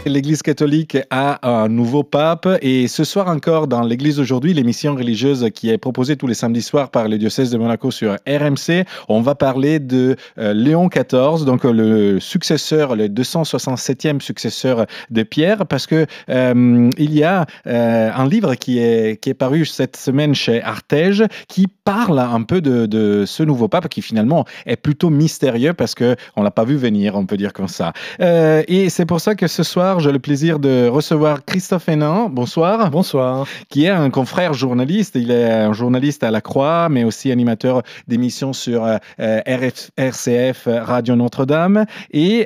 l'Église catholique a un nouveau pape et ce soir encore dans l'Église aujourd'hui, l'émission religieuse qui est proposée tous les samedis soirs par le diocèse de Monaco sur RMC, on va parler de Léon XIV, donc le successeur, le 267e successeur de Pierre, parce que il y a un livre qui est paru cette semaine chez Artege qui parle un peu de ce nouveau pape qui finalement est plutôt mystérieux parce que on l'a pas vu venir, on peut dire comme ça. Et c'est pour ça que ce soir, j'ai le plaisir de recevoir Christophe Hénin. Bonsoir. Bonsoir. Qui est un confrère journaliste. Il est un journaliste à la Croix, mais aussi animateur d'émissions sur RCF Radio Notre-Dame et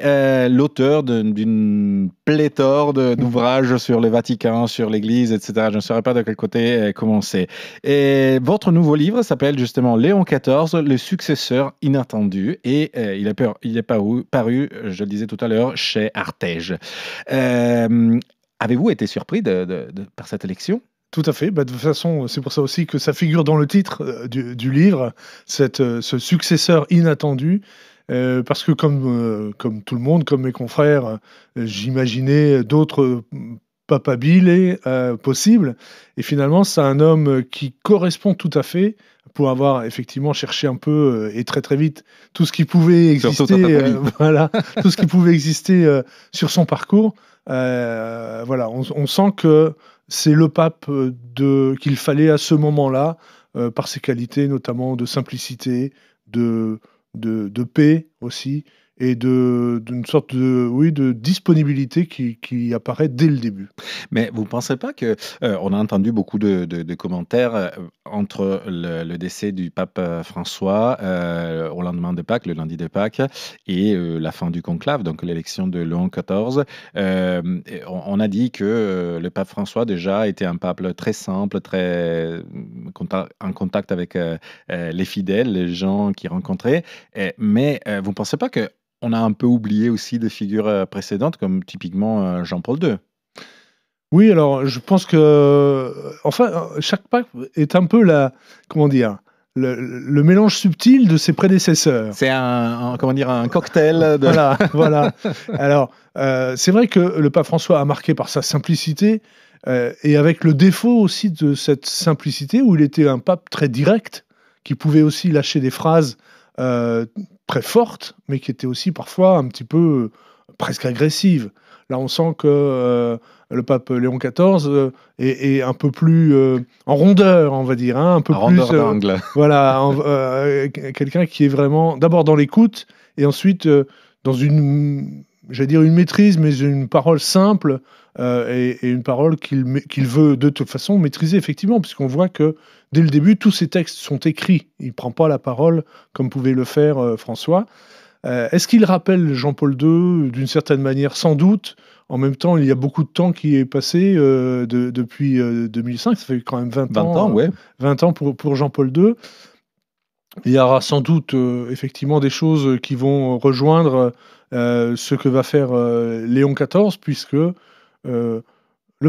l'auteur d'une pléthore d'ouvrages sur le Vatican, sur l'Église, etc. Je ne saurais pas de quel côté commencer. Et votre nouveau livre s'appelle justement Léon XIV, le successeur inattendu, et il est paru, je le disais tout à l'heure, chez Artege. Avez-vous été surpris par cette élection ? Tout à fait. De toute façon, c'est pour ça aussi que ça figure dans le titre du livre, ce successeur inattendu. Parce que comme tout le monde, comme mes confrères, j'imaginais d'autres papabiles possibles. Et finalement, c'est un homme qui correspond tout à fait pour avoir effectivement cherché un peu et très très vite tout ce qui pouvait exister, tout ce qui pouvait exister sur son parcours. On sent que c'est le pape qu'il fallait à ce moment-là, par ses qualités notamment de simplicité, de paix aussi, et d'une sorte de disponibilité qui apparaît dès le début. Mais vous ne pensez pas que on a entendu beaucoup de commentaires entre le décès du pape François au lendemain de Pâques, le lundi de Pâques, et la fin du conclave, donc l'élection de Léon XIV. On a dit que le pape François déjà était un pape très simple, très en contact avec les fidèles, les gens qu'il rencontrait. Mais vous ne pensez pas que on a un peu oublié aussi des figures précédentes, comme typiquement Jean-Paul II. Oui, alors je pense que, chaque pape est un peu le mélange subtil de ses prédécesseurs. C'est un cocktail. Voilà. Alors, c'est vrai que le pape François a marqué par sa simplicité, et avec le défaut aussi de cette simplicité, où il était un pape très direct, qui pouvait aussi lâcher des phrases très fortes, mais qui étaient aussi parfois un petit peu presque agressives. Là, on sent que le pape Léon XIV est un peu plus en rondeur, on va dire, un peu rondeur d'angle. Quelqu'un qui est vraiment d'abord dans l'écoute et ensuite dans une maîtrise, mais une parole simple et une parole qu'il veut de toute façon maîtriser effectivement, puisqu'on voit que dès le début, tous ces textes sont écrits. Il ne prend pas la parole comme pouvait le faire François. Est-ce qu'il rappelle Jean-Paul II d'une certaine manière? Sans doute. En même temps, il y a beaucoup de temps qui est passé depuis 2005. Ça fait quand même 20 ans. Ouais. 20 ans pour Jean-Paul II. Il y aura sans doute effectivement des choses qui vont rejoindre ce que va faire Léon XIV, puisque le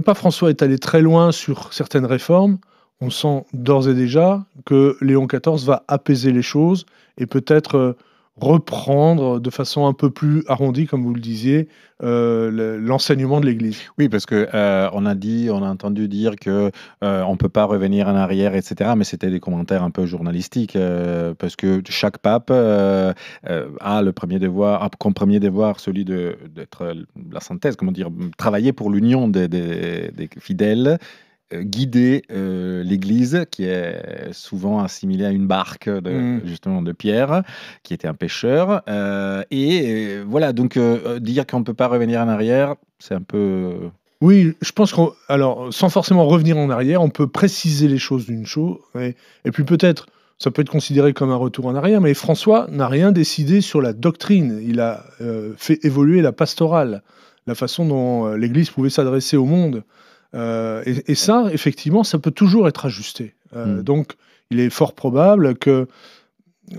pape François est allé très loin sur certaines réformes. On sent d'ores et déjà que Léon XIV va apaiser les choses et peut-être reprendre de façon un peu plus arrondie, comme vous le disiez, l'enseignement de l'Église. Oui, parce que on a entendu dire que on peut pas revenir en arrière, etc. Mais c'était des commentaires un peu journalistiques, parce que chaque pape a comme premier devoir celui d'être la synthèse, travailler pour l'union des fidèles. Guider l'Église, qui est souvent assimilée à une barque justement de Pierre, qui était un pêcheur. Voilà, donc dire qu'on ne peut pas revenir en arrière, c'est un peu... Oui, je pense sans forcément revenir en arrière, on peut préciser les choses d'une chose, et puis peut-être, ça peut être considéré comme un retour en arrière, mais François n'a rien décidé sur la doctrine. Il a fait évoluer la pastorale, la façon dont l'Église pouvait s'adresser au monde. Et ça, effectivement, ça peut toujours être ajusté. Donc, il est fort probable que...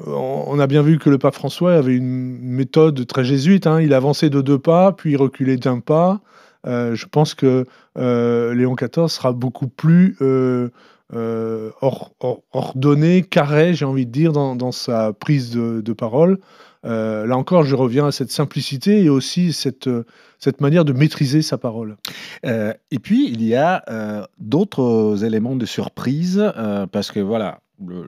On a bien vu que le pape François avait une méthode très jésuite. Il avançait de 2 pas, puis il reculait d'1 pas. Je pense que Léon XIV sera beaucoup plus ordonné, carré, j'ai envie de dire, dans sa prise de parole. Là encore, je reviens à cette simplicité et aussi cette manière de maîtriser sa parole. Et puis, il y a d'autres éléments de surprise, parce que voilà,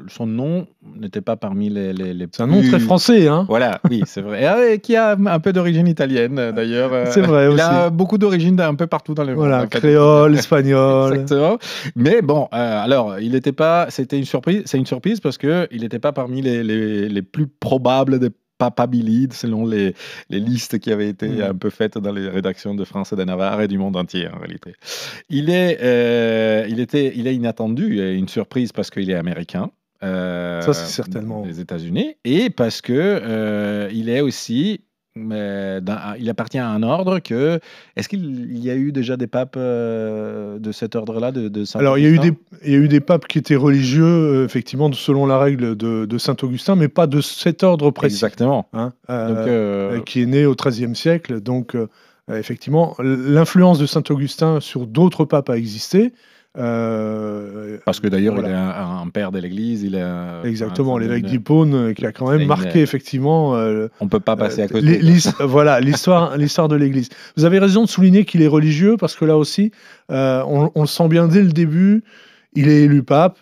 son nom n'était pas parmi les C'est un nom très plus... français, hein. Voilà, oui, c'est vrai. Et qui a un peu d'origine italienne, d'ailleurs. C'est vrai Il aussi. a beaucoup d'origine un peu partout dans le monde. Voilà, en fait. créole, espagnol. Exactement. Mais bon, alors, il n'était pas. C'était une surprise. C'est une surprise parce que il n'était pas parmi les plus probables des papabilides selon les listes qui avaient été un peu faites dans les rédactions de France et de Navarre et du monde entier en réalité. Il est inattendu et une surprise parce qu'il est américain. Ça, c'est certainement. Des États-Unis, et parce que il est aussi, il appartient à un ordre que. Est-ce qu'il y a eu déjà des papes de cet ordre-là, de Saint-Augustin? Alors, il y a eu des papes qui étaient religieux, effectivement, selon la règle de Saint-Augustin, mais pas de cet ordre précis. Exactement. Hein, qui est né au XIIIe siècle. Donc, effectivement, l'influence de Saint-Augustin sur d'autres papes a existé. Parce que d'ailleurs, voilà. Il est un père de l'Église. Exactement, l'évêque d'Hippone, qui a quand même marqué, effectivement... on ne peut pas passer à côté. Voilà, l'histoire de l'Église. Vous avez raison de souligner qu'il est religieux, parce que là aussi, on le sent bien dès le début, il est élu pape,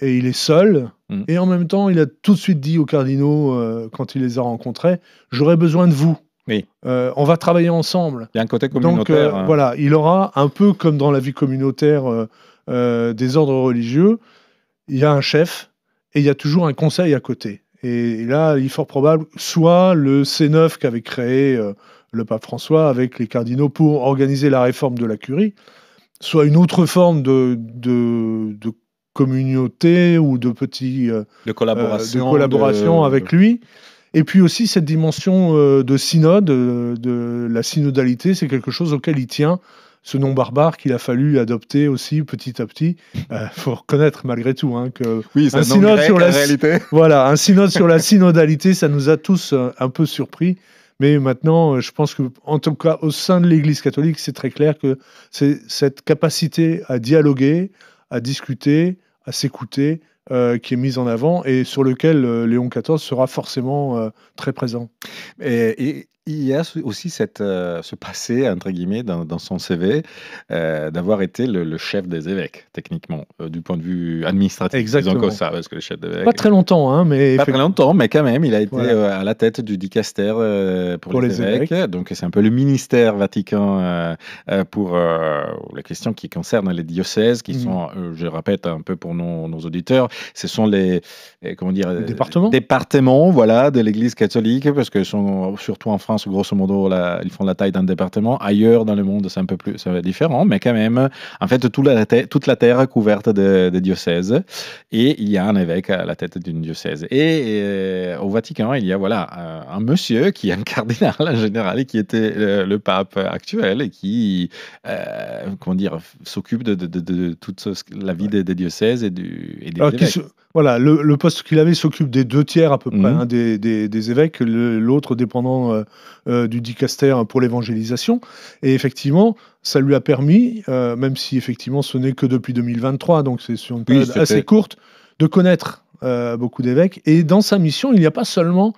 et il est seul, et en même temps, il a tout de suite dit aux cardinaux, quand il les a rencontrés, « J'aurais besoin de vous. Oui. On va travailler ensemble. » Il y a un côté communautaire. Donc, voilà, il aura, un peu comme dans la vie communautaire des ordres religieux, il y a un chef et il y a toujours un conseil à côté. Et là, il est fort probable, soit le C9 qu'avait créé le pape François avec les cardinaux pour organiser la réforme de la curie, soit une autre forme de communauté ou de petits... de collaboration avec lui. Et puis aussi cette dimension de synode, de la synodalité, c'est quelque chose auquel il tient, ce nom barbare qu'il a fallu adopter aussi petit à petit. Faut reconnaître malgré tout que oui, un synode sur la réalité. Voilà, un synode sur la synodalité, ça nous a tous un peu surpris. Mais maintenant, je pense que, en tout cas, au sein de l'Église catholique, c'est très clair que c'est cette capacité à dialoguer, à discuter, à s'écouter, qui est mise en avant et sur lequel Léon XIV sera forcément très présent. Et il y a aussi ce passé, entre guillemets, dans son CV, d'avoir été le chef des évêques, techniquement, du point de vue administratif. Exactement. Disons comme ça, parce que le chef des évêques... Pas très longtemps, hein, mais... Pas très longtemps, mais quand même, il a été à la tête du dicaster pour les évêques. Donc, c'est un peu le ministère Vatican pour les questions qui concernent les diocèses, qui sont, je répète un peu pour nos auditeurs, ce sont les départements, voilà, de l'Église catholique, parce que sont surtout en France, grosso modo, là, ils font la taille d'un département. Ailleurs dans le monde, c'est un peu plus différent, mais quand même, en fait, toute la terre est couverte de diocèses, et il y a un évêque à la tête d'une diocèse. Et au Vatican, il y a un monsieur qui est un cardinal en général, et qui était le pape actuel, et qui s'occupe de toute la vie des diocèses et des évêques. Voilà, le poste qu'il avait s'occupe des 2 tiers à peu près des évêques, l'autre dépendant du dicaster pour l'évangélisation. Et effectivement, ça lui a permis, même si effectivement ce n'est que depuis 2023, donc c'est sur une période assez courte, de connaître beaucoup d'évêques. Et dans sa mission, il n'y a pas seulement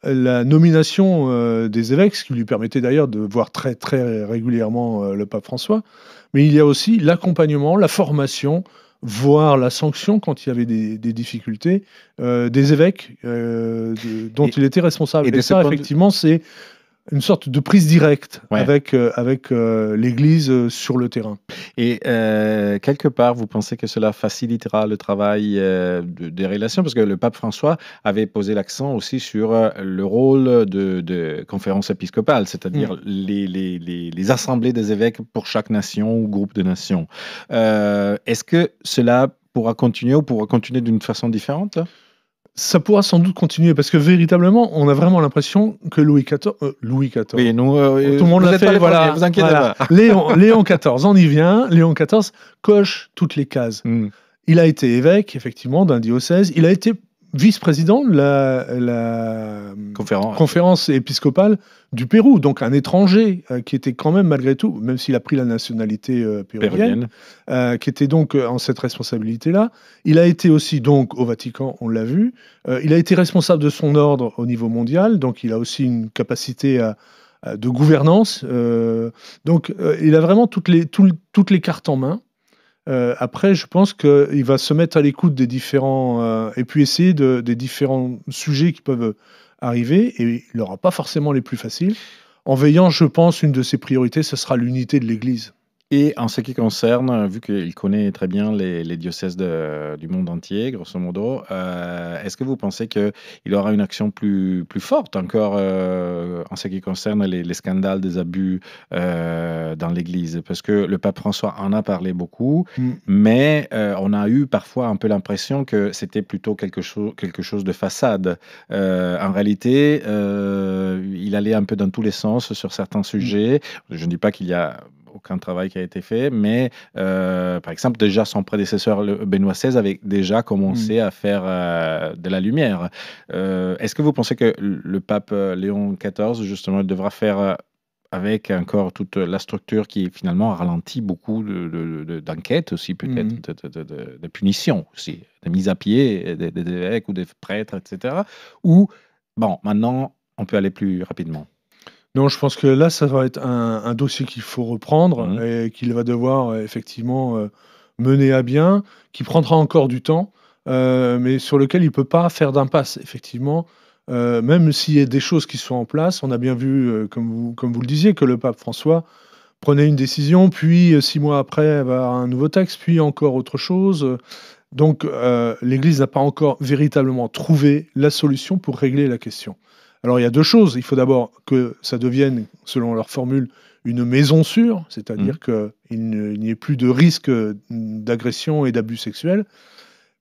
la nomination des évêques, ce qui lui permettait d'ailleurs de voir très, très régulièrement le pape François, mais il y a aussi l'accompagnement, la formation, voire la sanction quand il y avait des difficultés des évêques dont il était responsable. Et ça, effectivement, c'est une sorte de prise directe avec l'Église sur le terrain. Et quelque part, vous pensez que cela facilitera le travail des relations? Parce que le pape François avait posé l'accent aussi sur le rôle de conférence épiscopale, c'est-à-dire les assemblées des évêques pour chaque nation ou groupe de nations. Est-ce que cela pourra continuer ou pourra continuer d'une façon différente là? Ça pourra sans doute continuer, parce que véritablement, on a vraiment l'impression que Louis XIV... Oui, nous, tout le monde l'a fait, voilà. Vous inquiétez pas. Léon XIV, on y vient. Léon XIV coche toutes les cases. Il a été évêque, effectivement, d'un diocèse. Il a été vice-président de la Conférence. conférence épiscopale du Pérou, donc un étranger qui était quand même malgré tout, même s'il a pris la nationalité péruvienne, qui était donc en cette responsabilité-là. Il a été aussi donc au Vatican, on l'a vu. Il a été responsable de son ordre au niveau mondial, donc il a aussi une capacité de gouvernance. Donc il a vraiment toutes les cartes en main. Après, je pense qu'il va se mettre à l'écoute des différents et puis essayer des différents sujets qui peuvent arriver, et il n'aura pas forcément les plus faciles. En veillant, je pense, une de ses priorités, ce sera l'unité de l'Église. Et en ce qui concerne, vu qu'il connaît très bien les diocèses du monde entier, grosso modo, est-ce que vous pensez qu'il aura une action plus forte encore en ce qui concerne les scandales des abus dans l'Église? Parce que le pape François en a parlé beaucoup, mais on a eu parfois un peu l'impression que c'était plutôt quelque chose de façade. En réalité, il allait un peu dans tous les sens sur certains sujets. Je ne dis pas qu'il y a aucun travail qui a été fait, mais par exemple, déjà son prédécesseur Benoît XVI avait déjà commencé à faire de la lumière. Est-ce que vous pensez que le pape Léon XIV, justement, devra faire avec encore toute la structure qui finalement ralentit beaucoup d'enquêtes aussi, peut-être, de punitions aussi, de mise à pied des évêques ou des prêtres, etc. Ou, bon, maintenant, on peut aller plus rapidement? Non, je pense que là, ça va être un dossier qu'il faut reprendre et qu'il va devoir effectivement mener à bien, qui prendra encore du temps, mais sur lequel il ne peut pas faire d'impasse, effectivement. Même s'il y a des choses qui sont en place, on a bien vu, comme vous le disiez, que le pape François prenait une décision, puis 6 mois après, il va y avoir un nouveau texte, puis encore autre chose. Donc, l'Église n'a pas encore véritablement trouvé la solution pour régler la question. Alors, il y a deux choses. Il faut d'abord que ça devienne, selon leur formule, une maison sûre, c'est-à-dire qu'il n'y ait plus de risque d'agression et d'abus sexuels.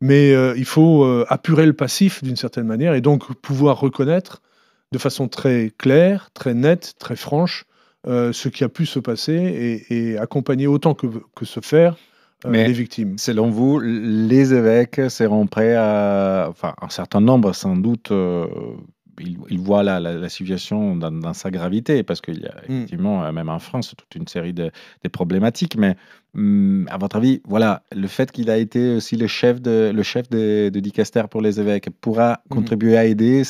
Mais il faut apurer le passif d'une certaine manière et donc pouvoir reconnaître de façon très claire, très nette, très franche ce qui a pu se passer et accompagner autant que se faire les victimes. Selon vous, les évêques seront prêts à... Enfin, un certain nombre, sans doute, ils voient la situation dans sa gravité, parce qu'il y a effectivement, même en France, toute une série de problématiques. Mais à votre avis, voilà, le fait qu'il a été aussi le chef de dicaster pour les évêques pourra contribuer à aider,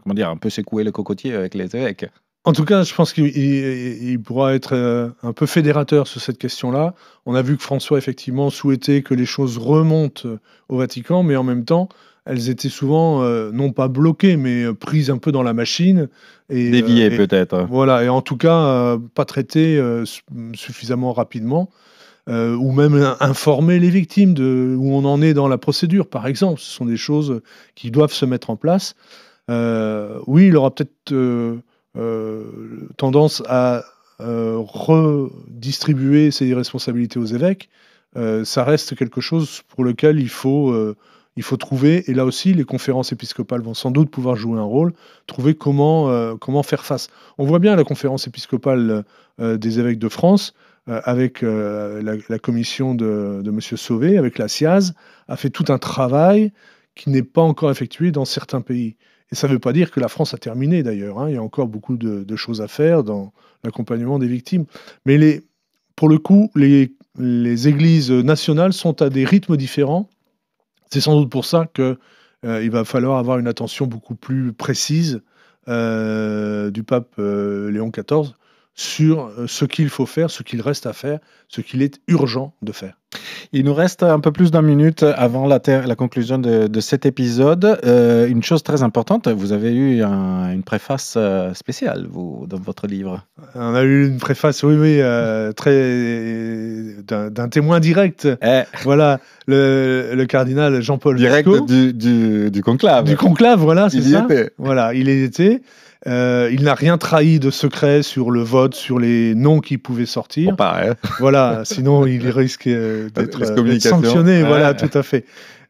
comment dire, un peu secouer le cocotier avec les évêques? En tout cas, je pense qu'il pourra être un peu fédérateur sur cette question-là. On a vu que François, effectivement, souhaitait que les choses remontent au Vatican, mais en même temps, elles étaient souvent, non pas bloquées, mais prises un peu dans la machine. Déviées, peut-être. Voilà, et en tout cas, pas traitées suffisamment rapidement, ou même informer les victimes de où on en est dans la procédure, par exemple. Ce sont des choses qui doivent se mettre en place. Oui, il aura peut-être... tendance à redistribuer ses responsabilités aux évêques, ça reste quelque chose pour lequel il faut trouver, et là aussi les conférences épiscopales vont sans doute pouvoir jouer un rôle, trouver comment faire face. On voit bien la conférence épiscopale des évêques de France, avec la commission de M. Sauvé, avec la SIAZ, a fait tout un travail qui n'est pas encore effectué dans certains pays. Et ça ne veut pas dire que la France a terminé, d'ailleurs, hein. Il y a encore beaucoup de choses à faire dans l'accompagnement des victimes. Mais pour le coup, les églises nationales sont à des rythmes différents. C'est sans doute pour ça qu'il va falloir avoir une attention beaucoup plus précise du pape Léon XIV sur ce qu'il faut faire, ce qu'il reste à faire, ce qu'il est urgent de faire. Il nous reste un peu plus d'1 minute avant la conclusion de cet épisode. Une chose très importante, vous avez eu une préface spéciale, vous, dans votre livre. On a eu une préface, oui, d'un témoin direct. Voilà, le cardinal Jean-Paul direct Vesco, du conclave. Du conclave, voilà, c'est ça. Il y était. Voilà, il y était. Il n'a rien trahi de secret sur le vote, sur les noms qui pouvaient sortir. Voilà, sinon il risque d'être sanctionné. Voilà, tout à fait.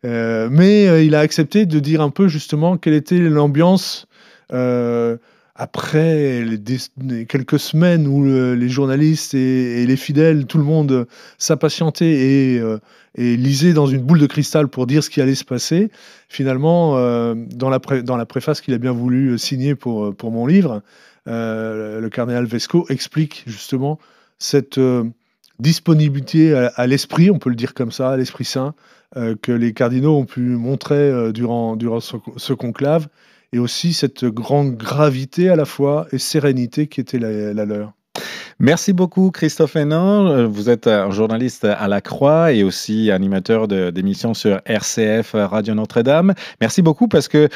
Mais il a accepté de dire un peu justement quelle était l'ambiance après quelques semaines où les journalistes et les fidèles, tout le monde s'impatientait et lisait dans une boule de cristal pour dire ce qui allait se passer, finalement, dans la préface qu'il a bien voulu signer pour mon livre, le cardinal Vesco explique justement cette disponibilité à l'esprit, on peut le dire comme ça, à l'Esprit Saint, que les cardinaux ont pu montrer durant ce conclave, et aussi cette grande gravité à la fois et sérénité qui était la leur. Merci beaucoup, Christophe Hénan. Vous êtes un journaliste à la Croix et aussi animateur d'émissions sur RCF Radio Notre-Dame. Merci beaucoup parce que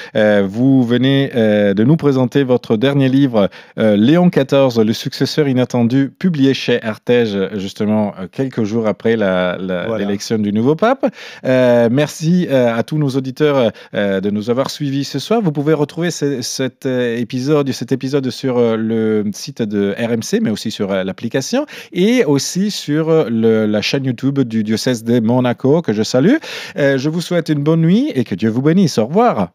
vous venez de nous présenter votre dernier livre, Léon XIV, le successeur inattendu, publié chez Artege, justement, quelques jours après l'élection du nouveau pape. Merci à tous nos auditeurs de nous avoir suivis ce soir. Vous pouvez retrouver cet épisode sur le site de RMC, mais aussi sur l'application et aussi sur la chaîne YouTube du diocèse de Monaco que je salue. Je vous souhaite une bonne nuit et que Dieu vous bénisse. Au revoir.